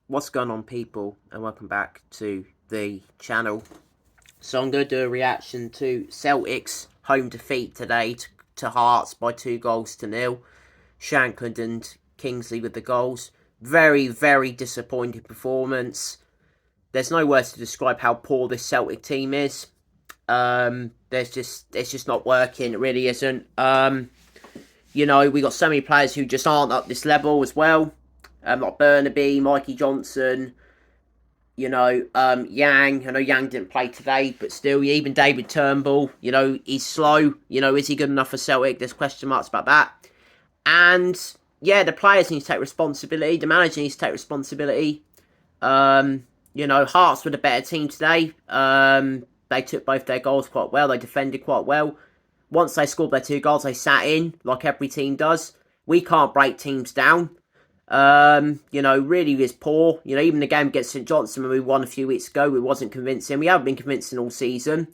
What's going on, people, and welcome back to the channel. So I'm going to do a reaction to Celtic's home defeat today to Hearts by 2-0. Shankland and Kingsley with the goals. Very, very disappointing performance. There's no words to describe how poor this Celtic team is. It's just not working. It really isn't. We got so many players who just aren't up this level as well. Like Burnaby, Mikey Johnson, Yang. I know Yang didn't play today, but still, even David Turnbull, he's slow. Is he good enough for Celtic? There's question marks about that. And, yeah, the players need to take responsibility. The manager needs to take responsibility. Hearts were the better team today. They took both their goals quite well. They defended quite well. Once they scored their 2 goals, they sat in, like every team does. We can't break teams down. Really is poor. Even the game against St Johnstone when we won a few weeks ago, it wasn't convincing. We haven't been convincing all season.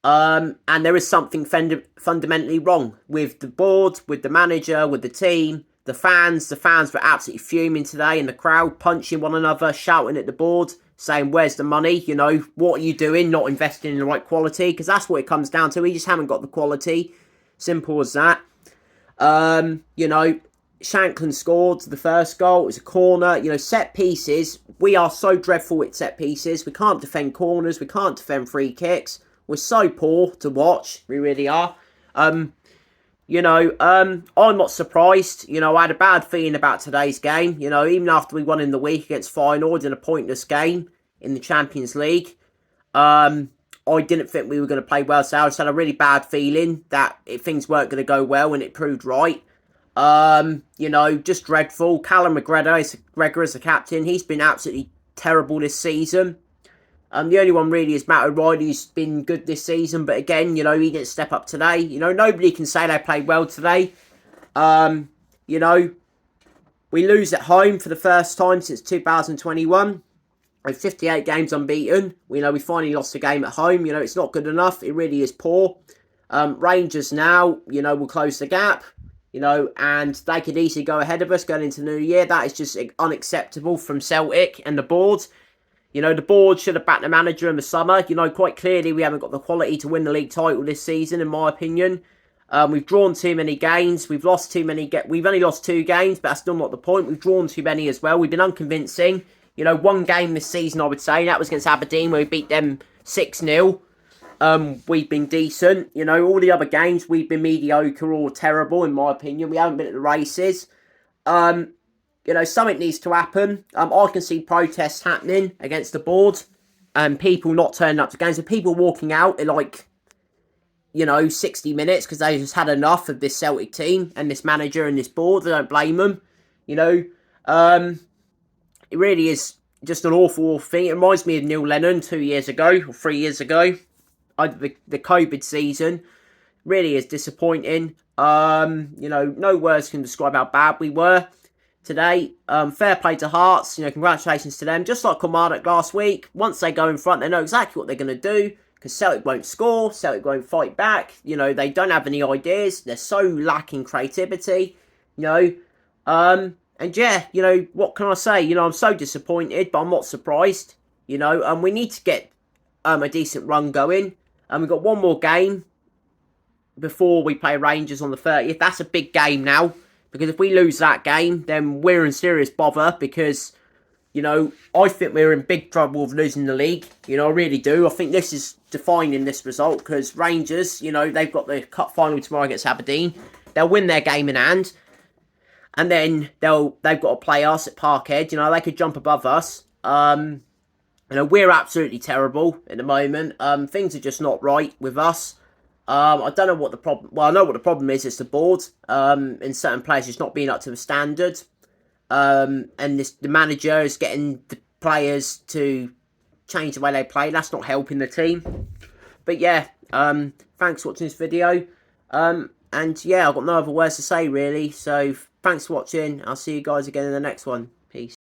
And there is something fundamentally wrong with the board, with the manager, with the team, the fans. The fans were absolutely fuming today in the crowd, punching one another, shouting at the board, saying, where's the money? What are you doing? Not investing in the right quality? Because that's what it comes down to. We just haven't got the quality. Simple as that. Shankland scored the first goal. It was a corner. Set pieces. We are so dreadful at set pieces. We can't defend corners. We can't defend free kicks. We're so poor to watch. We really are. I'm not surprised. I had a bad feeling about today's game. Even after we won in the week against Feyenoord in a pointless game in the Champions League. I didn't think we were going to play well. So I just had a really bad feeling that things weren't going to go well, and it proved right. Just dreadful. Callum McGregor is the captain. He's been absolutely terrible this season. The only one really is Matt O'Reilly, who's been good this season. But again, he didn't step up today. Nobody can say they played well today. We lose at home for the first time since 2021. With 58 games unbeaten. We finally lost a game at home. It's not good enough. It really is poor. Rangers now, will close the gap. And they could easily go ahead of us going into the new year. That is just unacceptable from Celtic and the board. The board should have backed the manager in the summer. Quite clearly we haven't got the quality to win the league title this season, in my opinion. We've drawn too many games. We've lost too many. We've only lost 2 games, but that's still not the point. We've drawn too many as well. We've been unconvincing. One game this season, I would say, that was against Aberdeen, where we beat them 6-0. We've been decent. All the other games, we've been mediocre or terrible, in my opinion. We haven't been at the races. Something needs to happen. I can see protests happening against the board. People not turning up to games. And people walking out in 60 minutes because they just had enough of this Celtic team and this manager and this board. I don't blame them. It really is just an awful thing. It reminds me of Neil Lennon 2 years ago or 3 years ago. The COVID season really is disappointing. No words can describe how bad we were today. Fair play to Hearts. Congratulations to them. Just like Kilmarnock last week, once they go in front, they know exactly what they're going to do, because Celtic won't score. Celtic won't fight back. They don't have any ideas. They're so lacking creativity. And yeah, what can I say? I'm so disappointed, but I'm not surprised. And we need to get a decent run going. And we've got one more game before we play Rangers on the 30th. That's a big game now. Because if we lose that game, then we're in serious bother. Because, I think we're in big trouble of losing the league. I really do. I think this is defining this result. Because Rangers, they've got the cup final tomorrow against Aberdeen. They'll win their game in hand. And then they've got to play us at Parkhead. They could jump above us. We're absolutely terrible at the moment. Things are just not right with us. I don't know what the problem... Well, I know what the problem is. It's the board. In certain players just not being up to the standard. And the manager is getting the players to change the way they play. That's not helping the team. But yeah, thanks for watching this video. And yeah, I've got no other words to say, really. So thanks for watching. I'll see you guys again in the next one.